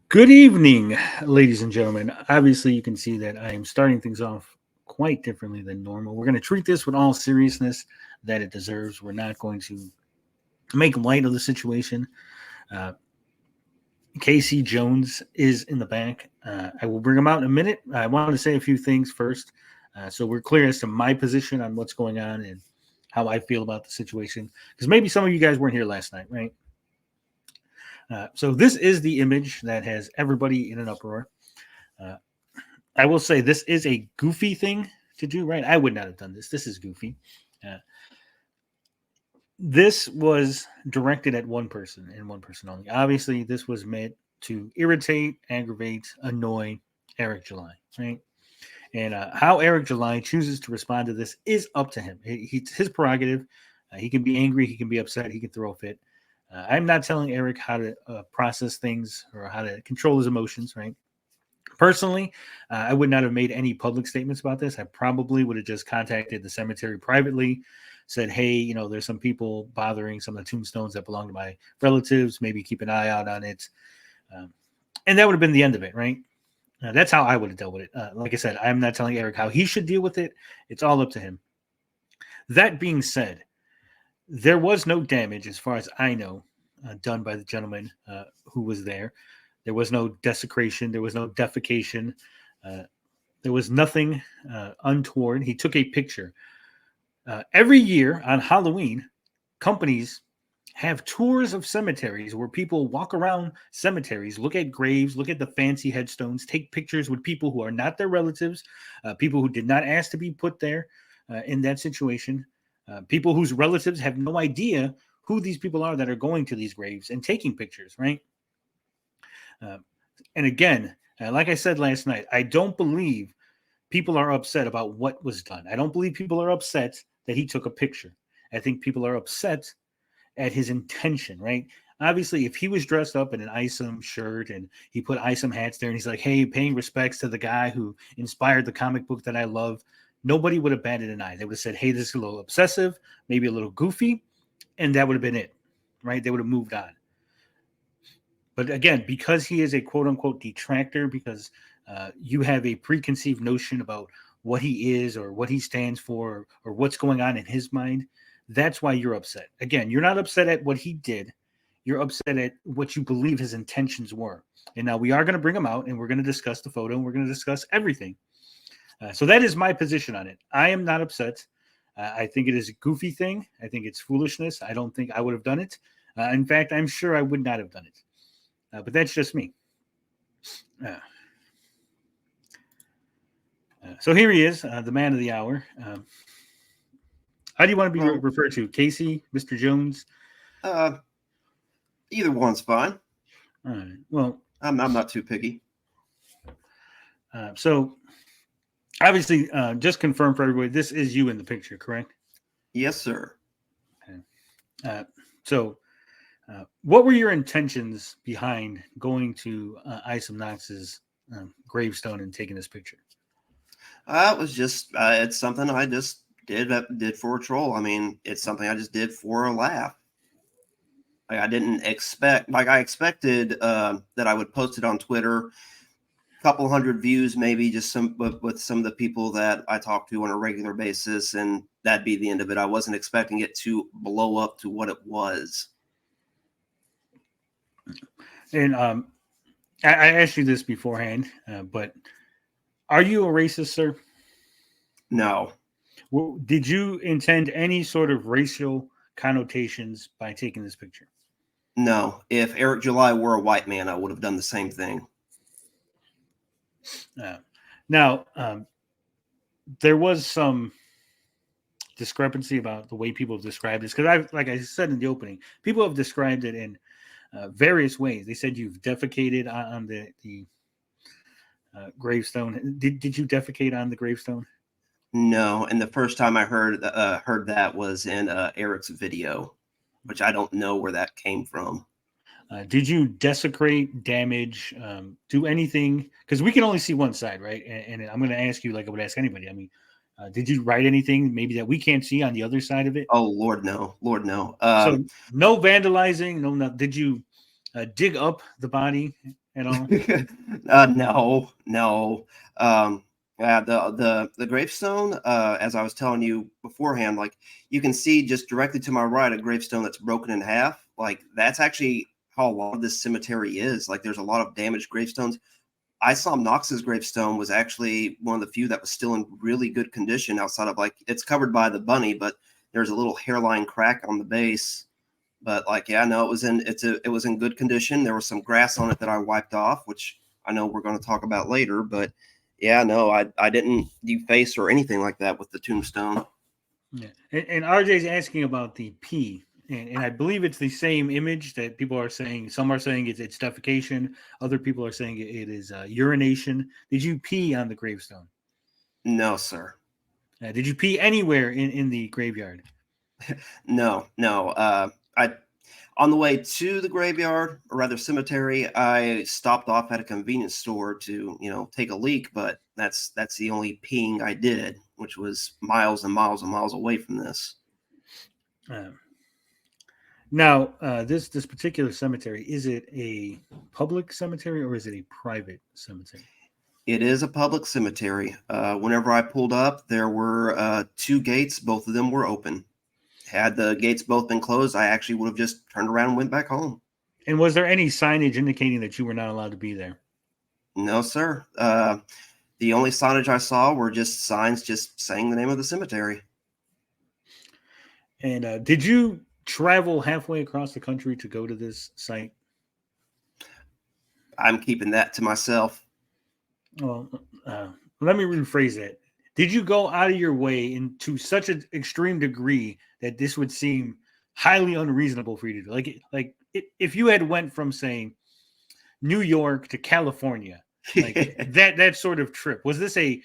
Good evening, ladies and gentlemen. Obviously, you can see that I am starting things off quite differently than normal. We're going to treat this with all seriousness that it deserves. We're not going to make light of the situation. Uh, Casey Jones is in the back. I will bring him out in a minute. I wanted to say a few things first. So we're clear as to my position on what's going on and how I feel about the situation. Because maybe some of you guys weren't here last night, right? So this is the image that has everybody in an uproar. Uh, I will say this is a goofy thing to do, right? I would not have done this. This is goofy. Uh, this was directed at one person and one person only. Obviously, this was meant to irritate, aggravate, annoy Eric July, right? And how Eric July chooses to respond to this is up to him. It's his prerogative. He can be angry, he can be upset, he can throw a fit. I'm not telling Eric how to process things or how to control his emotions, right? Personally, I would not have made any public statements about this. I probably would have just contacted the cemetery privately, said, hey, there's some people bothering some of the tombstones that belong to my relatives. Maybe keep an eye out on it. And that would have been the end of it, right? That's how I would have dealt with it. Like I said, I'm not telling Eric how he should deal with it. It's all up to him. That being said, there was no damage, as far as I know, done by the gentleman who was there. There was no desecration. There was no defecation. There was nothing untoward. He took a picture. Every year on Halloween, companies have tours of cemeteries where people walk around cemeteries, look at graves, look at the fancy headstones, take pictures with people who are not their relatives, people who did not ask to be put there in that situation, people whose relatives have no idea who these people are that are going to these graves and taking pictures, right? And again, like I said last night, I don't believe people are upset about what was done. I don't believe people are upset that he took a picture. I think people are upset at his intention, right? Obviously, if he was dressed up in an ISOM shirt and he put ISOM hats there and he's like, hey, paying respects to the guy who inspired the comic book that I love, nobody would have batted an eye. They would have said, hey, this is a little obsessive, maybe a little goofy, and that would have been it, right? They would have moved on. But again, because he is a quote unquote detractor, because you have a preconceived notion about what he is or what he stands for or what's going on in his mind, that's why you're upset. Again, you're not upset at what he did. You're upset at what you believe his intentions were. And now we are going to bring him out and we're going to discuss the photo and we're going to discuss everything. So that is my position on it. I am not upset. I think it is a goofy thing. I think it's foolishness. I don't think I would have done it. In fact, I'm sure I would not have done it. But that's just me. So here he is, the man of the hour. How do you want to be referred to? Casey, Mr. Jones? Either one's fine. All right. Well, I'm not too picky. So obviously, just confirm for everybody, this is you in the picture, correct? Yes, sir. Okay. So what were your intentions behind going to Isom Knox's gravestone and taking this picture? It was just it's something I just did for a troll. I mean, it's something I just did for a laugh. Like, I didn't expect, like I expected that I would post it on Twitter, a couple hundred views, maybe just some with some of the people that I talk to on a regular basis, and that'd be the end of it. I wasn't expecting it to blow up to what it was. And I asked you this beforehand, but are you a racist, sir? No. Well, did you intend any sort of racial connotations by taking this picture? No. If Eric July were a white man, I would have done the same thing. Now, there was some discrepancy about the way people have described this, because like I said in the opening, people have described it in various ways. They said you've defecated on the gravestone. Did you defecate on the gravestone? No, and the first time I heard that was in Eric's video, which I don't know where that came from. Did you desecrate, damage, do anything? Because we can only see one side, right? And I'm going to ask you, like I would ask anybody. I mean, did you write anything maybe that we can't see on the other side of it? Oh, Lord, no. Lord, no. So no vandalizing, no. Did you dig up the body at all? No. Yeah, the gravestone, as I was telling you beforehand, like you can see just directly to my right a gravestone that's broken in half. Like that's actually how a lot of this cemetery is. Like there's a lot of damaged gravestones. Isam Knox's gravestone was actually one of the few that was still in really good condition outside of like it's covered by the bunny, but there's a little hairline crack on the base. But like, yeah, no, it was in good condition. There was some grass on it that I wiped off, which I know we're going to talk about later. But yeah, no, I didn't deface or anything like that with the tombstone. Yeah. And RJ's asking about the pee. And I believe it's the same image that people are saying. Some are saying it's defecation. Other people are saying it is urination. Did you pee on the gravestone? No, sir. Did you pee anywhere in the graveyard? No. I on the way to the graveyard, or rather cemetery, I stopped off at a convenience store to, take a leak, but that's the only peeing I did, which was miles and miles and miles away from this. Now, this particular cemetery, is it a public cemetery or is it a private cemetery? It is a public cemetery. Whenever I pulled up, there were 2 gates. Both of them were open. Had the gates both been closed, I actually would have just turned around and went back home. And was there any signage indicating that you were not allowed to be there? No, sir. The only signage I saw were just signs just saying the name of the cemetery. And did you travel halfway across the country to go to this site? I'm keeping that to myself. Well, let me rephrase that. Did you go out of your way into such an extreme degree that this would seem highly unreasonable for you to do? If you had went from saying New York to California, like that sort of trip, was this a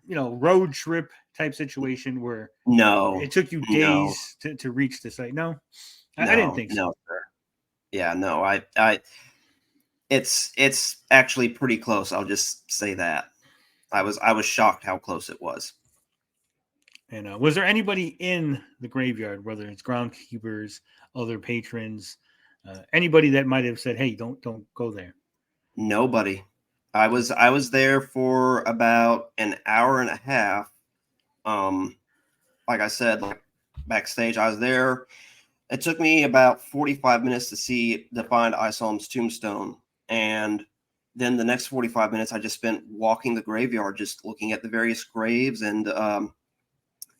road trip type situation where it took you days to reach the site? No, I didn't think so. No, sir. Yeah, no, I it's actually pretty close. I'll just say that. I was shocked how close it was. And was there anybody in the graveyard, whether it's groundskeepers, other patrons, anybody that might have said, "Hey, don't go there"? Nobody. I was there for about an hour and a half. Like I said, like backstage, I was there. It took me about 45 minutes to find Isom's tombstone, and then the next 45 minutes I just spent walking the graveyard, just looking at the various graves. And like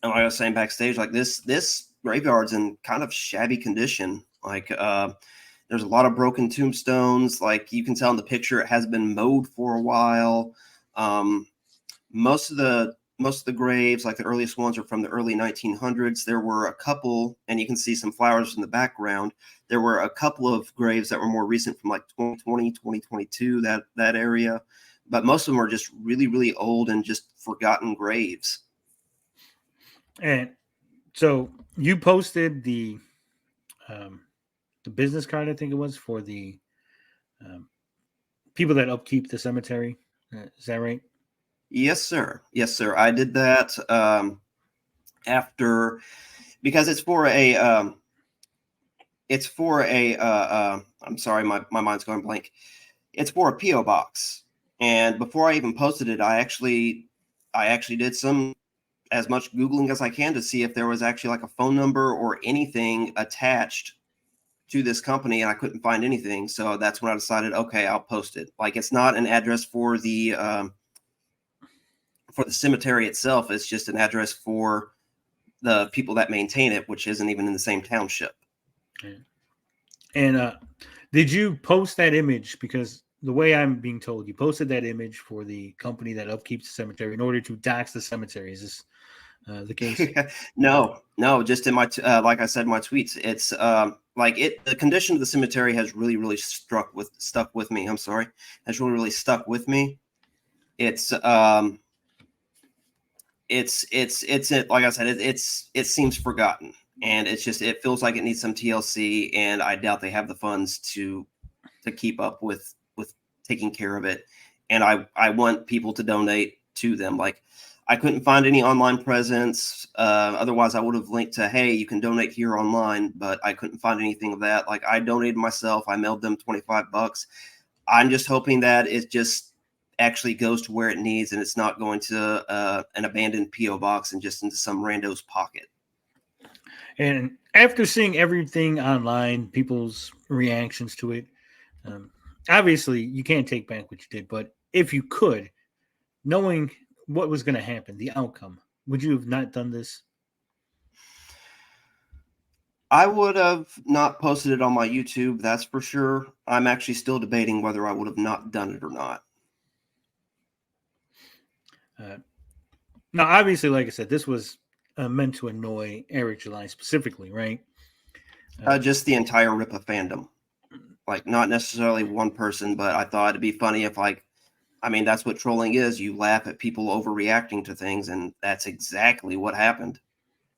I was saying backstage, like this graveyard's in kind of shabby condition. Like there's a lot of broken tombstones. Like you can tell in the picture, it has been mowed for a while. Most of the graves, like the earliest ones, are from the early 1900s. There were a couple, and you can see some flowers in the background. There were a couple of graves that were more recent from like 2020, 2022, that area. But most of them are just really, really old and just forgotten graves. And so you posted the business card, I think it was, for the people that upkeep the cemetery. Is that right? Yes, sir. Yes, sir. I did that after, because it's for a I'm sorry, my mind's going blank. It's for a PO box. And before I even posted it, I actually did as much Googling as I can to see if there was actually like a phone number or anything attached to this company, and I couldn't find anything. So that's when I decided, okay, I'll post it. Like it's not an address for the cemetery itself. It's just an address for the people that maintain it, which isn't even in the same township. And did you post that image? Because the way I'm being told, you posted that image for the company that upkeeps the cemetery in order to dox the cemetery. Is this the case? No, just in my like I said, my tweets. It's the condition of the cemetery has really, really stuck with me. I'm sorry, has really, really stuck with me. It's like I said, it seems forgotten, and it feels like it needs some TLC, and I doubt they have the funds to keep up with taking care of it. And I want people to donate to them. Like I couldn't find any online presence. Otherwise, I would have linked to, hey, you can donate here online, but I couldn't find anything of that. Like, I donated myself. I mailed them $25. I'm just hoping that it just actually goes to where it needs and it's not going to an abandoned P.O. box and just into some rando's pocket. And after seeing everything online, people's reactions to it, obviously you can't take back what you did, but if you could, knowing what was going to happen, the outcome, would you have not done this? I would have not posted it on my YouTube, that's for sure. I'm actually still debating whether I would have not done it or not. Now, obviously, like I said, this was meant to annoy Eric July specifically, right? Just the entire Ripa fandom. Like, not necessarily one person, but I thought it'd be funny if, like, I mean, that's what trolling is. You laugh at people overreacting to things, and that's exactly what happened.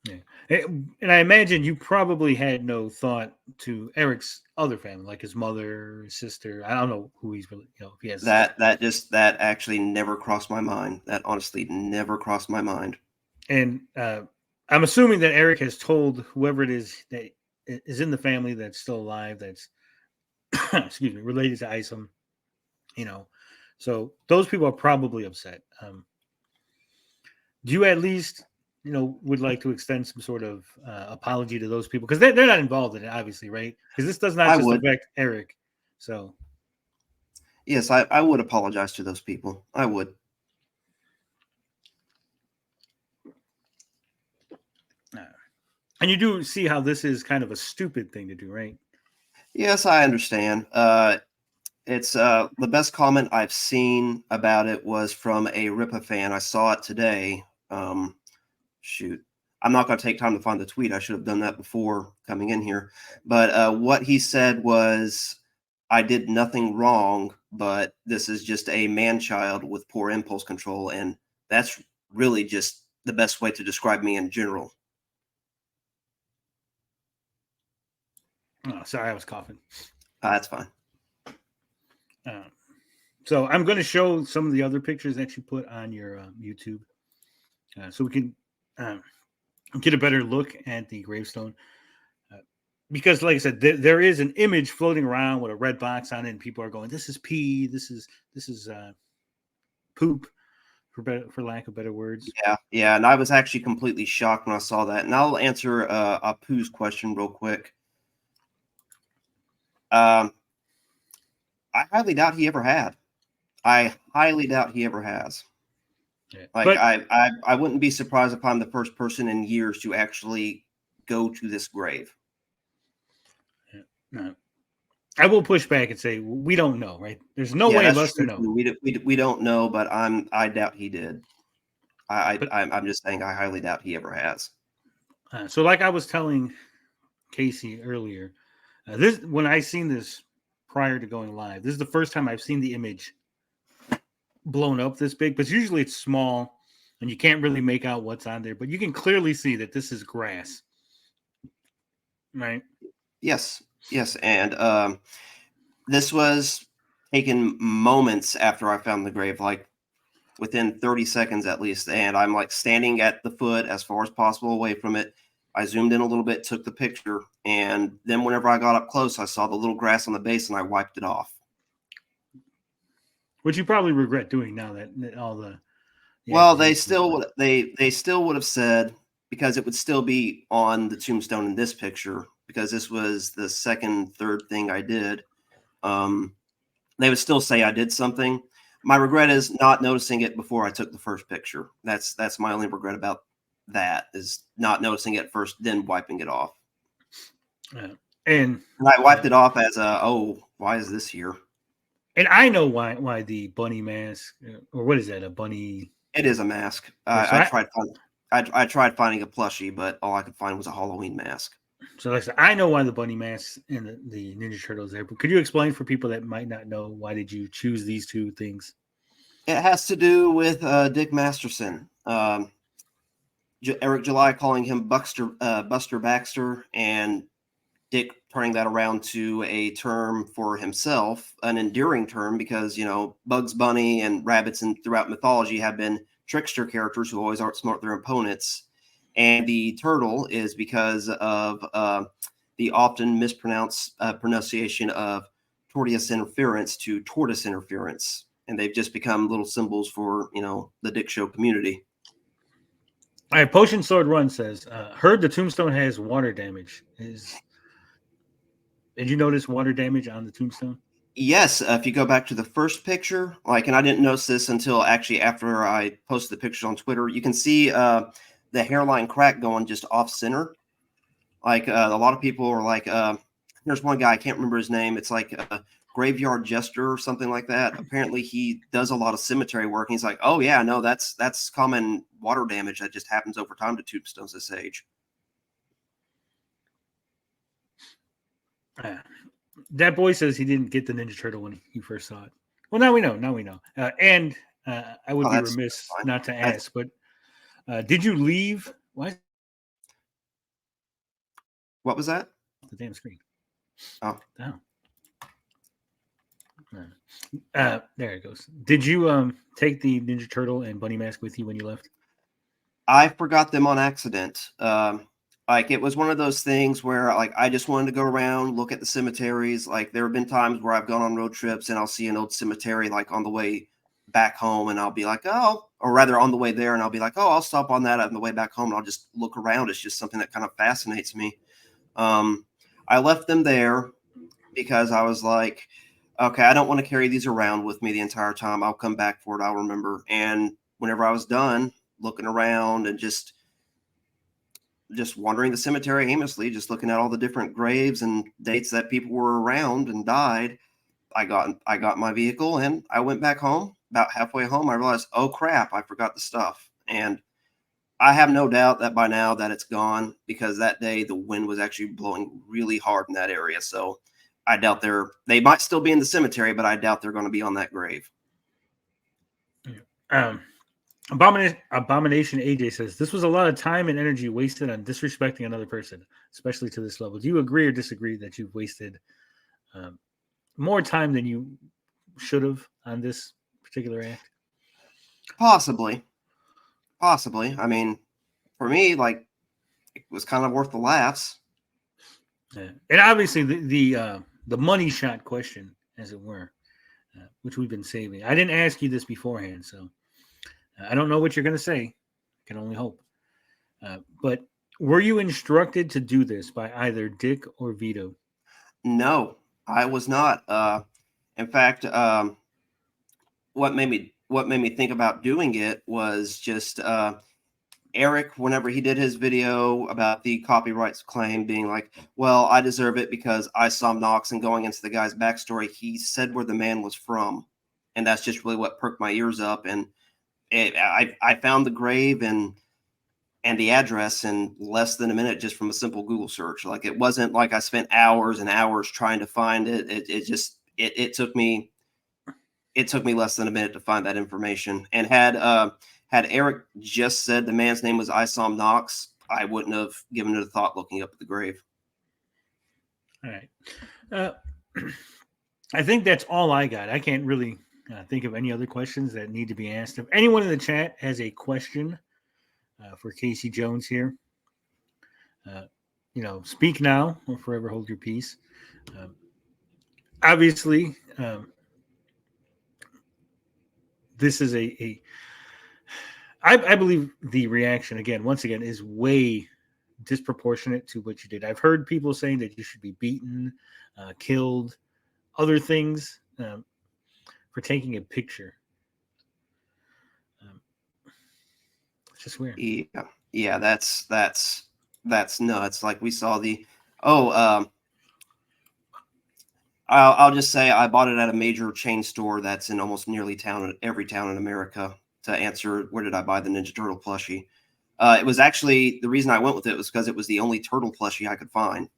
Yeah. And I imagine you probably had no thought to Eric's other family, like his mother, his sister. I don't know who he's really, if he has that actually never crossed my mind. That honestly never crossed my mind. And I'm assuming that Eric has told whoever it is that is in the family that's still alive, that's excuse me, related to ISOM, so those people are probably upset. Do you at least, would like to extend some sort of apology to those people? Because they're not involved in it, obviously, right? Because this does not just affect Eric. So, yes, I would apologize to those people. I would. And you do see how this is kind of a stupid thing to do, right? Yes, I understand. It's the best comment I've seen about it was from a Ripa fan. I saw it today. Shoot, I'm not going to take time to find the tweet. I should have done that before coming in here. But what he said was, I did nothing wrong, but this is just a man-child with poor impulse control. And that's really just the best way to describe me in general. Oh, sorry, I was coughing. That's fine. So I'm going to show some of the other pictures that you put on your YouTube, so we can get a better look at the gravestone. Because, like I said, there is an image floating around with a red box on it, and people are going, "This is pee. This is poop," for lack of better words. Yeah, and I was actually completely shocked when I saw that. And I'll answer Apu's question real quick. I highly doubt he ever had. I highly doubt he ever has. Yeah. Like, but I wouldn't be surprised if I'm the first person in years to actually go to this grave. No. I will push back and say we don't know, right? There's no way of us to know. We don't know, but I doubt he did. I'm just saying I highly doubt he ever has. So, like I was telling Casey earlier, when I seen this prior to going live, this is the first time I've seen the image blown up this big. But usually it's small, and you can't really make out what's on there. But you can clearly see that this is grass, right? Yes, and this was taken moments after I found the grave, like within 30 seconds at least. And I'm like standing at the foot as far as possible away from it. I zoomed in a little bit, took the picture, and then whenever I got up close, I saw the little grass on the base, and I wiped it off. Which you probably regret doing now that all the. Well, they still would have said, because it would still be on the tombstone in this picture, because this was the third thing I did. They would still say I did something. My regret is not noticing it before I took the first picture. That's my only regret about that, is not noticing it first, then wiping it off. And I wiped it off as why is this here? And I know why the bunny mask, or what is that? A bunny? It is a mask. I tried finding a plushie, but all I could find was a Halloween mask. So like I said, I know why the bunny mask and the Ninja Turtles there. But could you explain for people that might not know, why did you choose these two things? It has to do with Dick Masterson. Eric July calling him Buster Baxter, and Dick turning that around to a term for himself, an endearing term, because Bugs Bunny and rabbits and throughout mythology have been trickster characters who always outsmart their opponents. And the turtle is because of the often mispronounced pronunciation of tortoise interference to tortoise interference. And they've just become little symbols for, the Dick Show community. All right, Potion Sword Run says, heard the tombstone has water damage. Did you notice water damage on the tombstone? Yes, if you go back to the first picture, and I didn't notice this until actually after I posted the pictures on Twitter, you can see the hairline crack going just off center. A lot of people are like, there's one guy, I can't remember his name. It's like a Graveyard Jester or something like that. Apparently he does a lot of cemetery work. And he's like, oh yeah, no, that's common water damage that just happens over time to tombstones this age. That boy says he didn't get the Ninja Turtle when he first saw it. Well, now we know. And I would be remiss not to ask, but did you leave? What was that? The damn screen. Oh. There it goes. Did you take the Ninja Turtle and Bunny Mask with you when you left? I forgot them on accident. It was one of those things where I just wanted to go around, look at the cemeteries. There have been times where I've gone on road trips and I'll see an old cemetery on the way back home, and I'll be like, oh, or rather on the way there, and I'll be like, oh, I'll stop on that on the way back home, and I'll just look around. It's just something that kind of fascinates me. I left them there because I was like, okay, I don't want to carry these around with me the entire time. I'll come back for it. I'll remember. And whenever I was done looking around and just wandering the cemetery aimlessly, just looking at all the different graves and dates that people were around and died, I got my vehicle and I went back home. About halfway home, I realized, oh crap, I forgot the stuff. And I have no doubt that by now that it's gone, because that day the wind was actually blowing really hard in that area. So I doubt they might still be in the cemetery, but I doubt they're going to be on that grave. Abomination AJ says, this was a lot of time and energy wasted on disrespecting another person, especially to this level. Do you agree or disagree that you've wasted more time than you should have on this particular act? Possibly. I mean, for me, it was kind of worth the laughs. Yeah. And obviously the money shot question, as it were, which we've been saving. I didn't ask you this beforehand, so I don't know what you're going to say. I can only hope. But were you instructed to do this by either Dick or Vito? No, I was not. In fact, what made me think about doing it was just Eric, whenever he did his video about the copyrights claim, being like, well, I deserve it because ISOM Knox, and going into the guy's backstory, he said where the man was from. And that's just really what perked my ears up. And I found the grave and the address in less than a minute just from a simple Google search. It wasn't like I spent hours and hours trying to find it. It took me less than a minute to find that information. And had Eric just said the man's name was ISOM Knox, I wouldn't have given it a thought looking up at the grave. All right. I think that's all I got. I can't really think of any other questions that need to be asked. If anyone in the chat has a question for Casey Jones here, speak now or forever hold your peace. Obviously, this is I believe the reaction, once again, is way disproportionate to what you did. I've heard people saying that you should be beaten, killed, other things for taking a picture. It's just weird. Yeah, that's nuts. We saw I'll just say I bought it at a major chain store that's in almost nearly every town in America. To answer, where did I buy the Ninja Turtle plushie? It was actually, the reason I went with it was because it was the only turtle plushie I could find.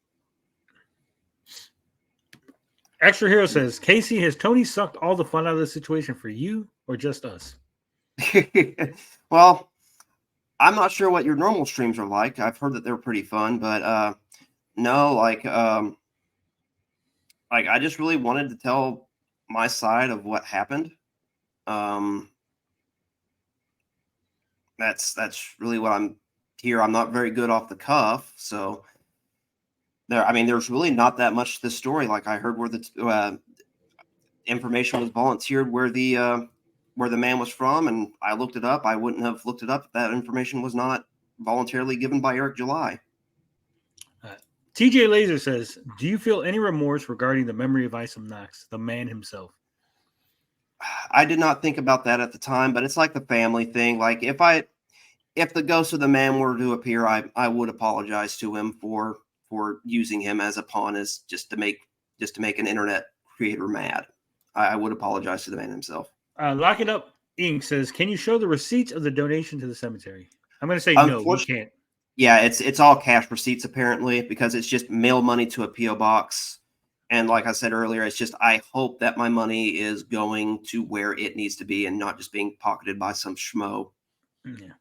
Extra Hero says, Casey, has Tony sucked all the fun out of the situation for you or just us? Well, I'm not sure what your normal streams are like. I've heard that they're pretty fun, but no, I just really wanted to tell my side of what happened. that's really what I'm here. I'm not very good off the cuff, so there's really not that much to the story. Like I heard where the information was volunteered, where the man was from, and I looked it up. I wouldn't have looked it up if that information was not voluntarily given by Eric July. TJ Laser says, do you feel any remorse regarding the memory of Isom Knox, the man himself? I did not think about that at the time, but it's like the family thing. Like if the ghost of the man were to appear, I would apologize to him for using him as a pawn, as just to make an internet creator mad. I would apologize to the man himself. Lock It Up Inc. says, can you show the receipts of the donation to the cemetery? I'm going to say no, you can't. Yeah, it's all cash receipts apparently, because it's just mail money to a P.O. box. And like I said earlier, it's just, I hope that my money is going to where it needs to be and not just being pocketed by some schmo. Yeah.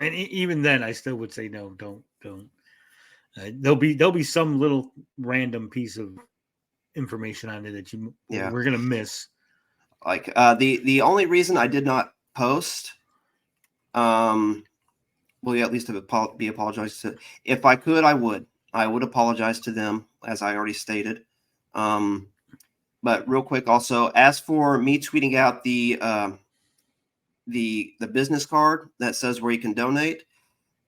And even then, I still would say no, don't. There'll be some little random piece of information on there that we're going to miss. Like the only reason I did not post, at least be apologized to. If I could, I would apologize to them, as I already stated. But real quick, also, as for me tweeting out the business card that says where you can donate,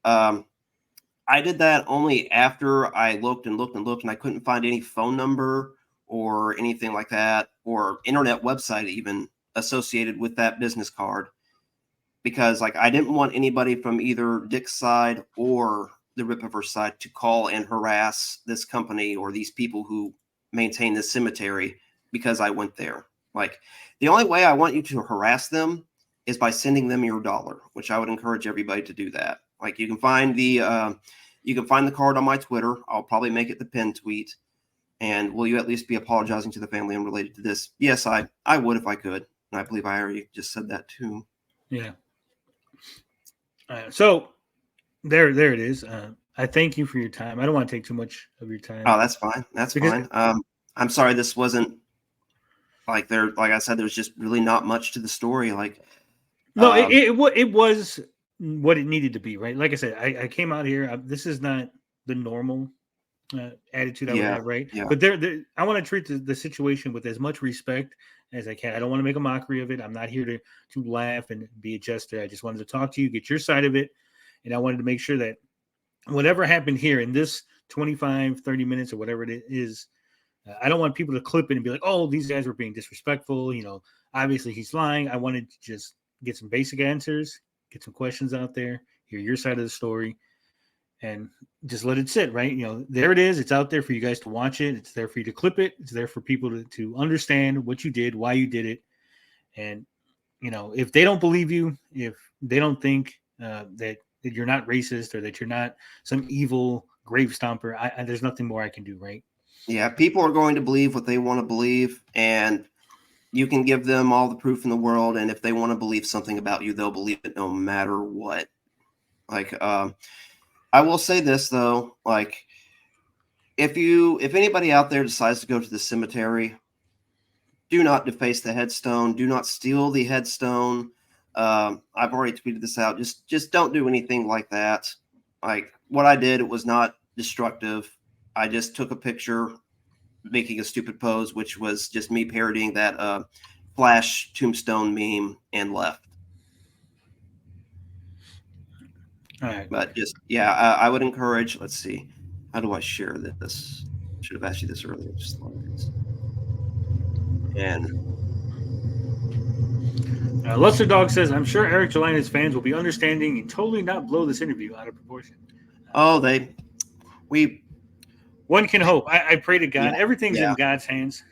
I did that only after I looked and I couldn't find any phone number or anything like that, or internet website even associated with that business card, because like I didn't want anybody from either Dick's side or the Rippaverse side to call and harass this company or these people who maintain this cemetery because I went there. Like the only way I want you to harass them is by sending them your dollar, which I would encourage everybody to do that. Like you can find the card on my Twitter. I'll probably make it the pinned tweet. And will you at least be apologizing to the family unrelated to this? Yes, I would if I could. And I believe I already just said that too. Yeah. So there it is. I thank you for your time. I don't want to take too much of your time. Oh, that's fine. That's fine. I'm sorry this wasn't like I said, there's just really not much to the story. Like, no, it was what it needed to be, right? Like I said, I came out here. This is not the normal attitude I would have, right? Yeah. But I want to treat the situation with as much respect as I can. I don't want to make a mockery of it. I'm not here to laugh and be a jester. I just wanted to talk to you, get your side of it, and I wanted to make sure that whatever happened here in this 25, 30 minutes or whatever it is, I don't want people to clip it and be like, oh, these guys were being disrespectful. Obviously he's lying. I wanted to just get some basic answers, get some questions out there, hear your side of the story, and just let it sit, right? There it is. It's out there for you guys to watch it. It's there for you to clip it. It's there for people to understand what you did, why you did it. And, if they don't believe you, if they don't think that you're not racist or that you're not some evil grave stomper, there's nothing more I can do, right? Yeah, people are going to believe what they want to believe, and you can give them all the proof in the world, and if they want to believe something about you, they'll believe it no matter what. Like, I will say this though, like, if anybody out there decides to go to the cemetery, do not deface the headstone. Do not steal the headstone. I've already tweeted this out. Just don't do anything like that. Like what I did, it was not destructive. I just took a picture making a stupid pose, which was just me parodying that Flash tombstone meme, and left. All right. But just, yeah, I would encourage, let's see, how do I share this? Should have asked you this earlier. Just and Luster Dog says, I'm sure Eric July and his fans will be understanding and totally not blow this interview out of proportion. One can hope. I pray to God. Yeah, everything's in God's hands.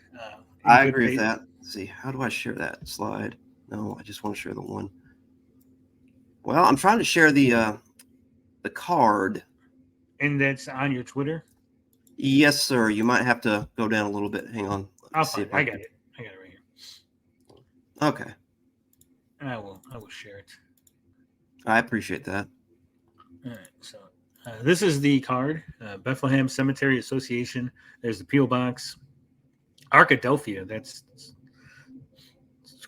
I agree with that. Let's see, how do I share that slide? No, I just want to share the one. Well, I'm trying to share the card. And that's on your Twitter? Yes, sir. You might have to go down a little bit. Hang on. I got it. I got it right here. Okay. I will share it. I appreciate that. All right. So this is the card. Bethlehem Cemetery Association. There's the P.O. Box. Arkadelphia. It's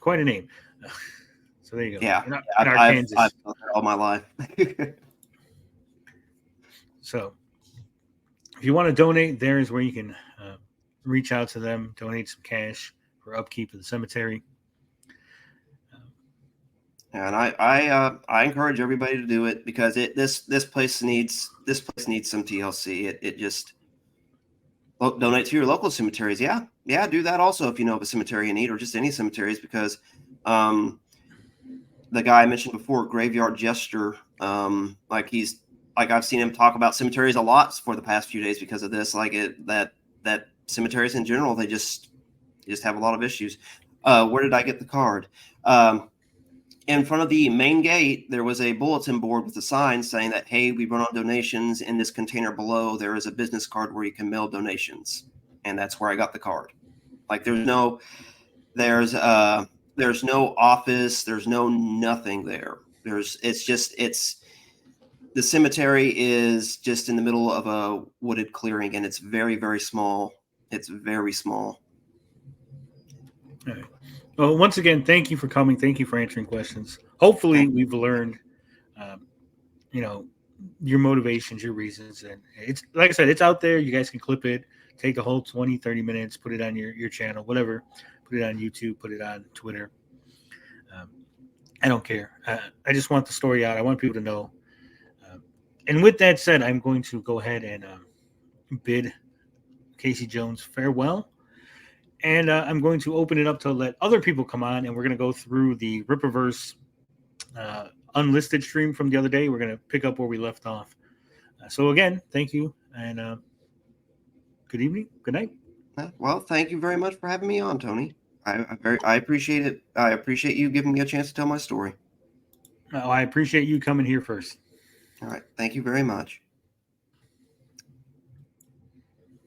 quite a name. So there you go. Yeah, In I've Arkansas. done that all my life. So if you want to donate, there's where you can reach out to them, donate some cash for upkeep of the cemetery. And I encourage everybody to do it because this place needs some TLC. It just donate to your local cemeteries. Yeah, do that also if you know of a cemetery in need, or just any cemeteries, because the guy I mentioned before, Graveyard Jester, like I've seen him talk about cemeteries a lot for the past few days because of this. That cemeteries in general, they just have a lot of issues. Where did I get the card? In front of the main gate, there was a bulletin board with a sign saying that, hey, we run on donations. In this container below, there is a business card where you can mail donations. And that's where I got the card. Like there's no office, there's no nothing there. The cemetery is just in the middle of a wooded clearing, and it's very, very small. It's very small. All right. Well, once again, thank you for coming. Thank you for answering questions. Hopefully, we've learned, your motivations, your reasons. And it's like I said, it's out there. You guys can clip it, take a whole 20, 30 minutes, put it on your channel, whatever. Put it on YouTube, put it on Twitter. I don't care. I just want the story out. I want people to know. And with that said, I'm going to go ahead and bid Casey Jones farewell. And I'm going to open it up to let other people come on, and we're going to go through the Rippaverse unlisted stream from the other day. We're going to pick up where we left off. So again, thank you, and good evening, good night. Well, thank you very much for having me on, Tony. I appreciate it. I appreciate you giving me a chance to tell my story. I appreciate you coming here first. All right. Thank you very much.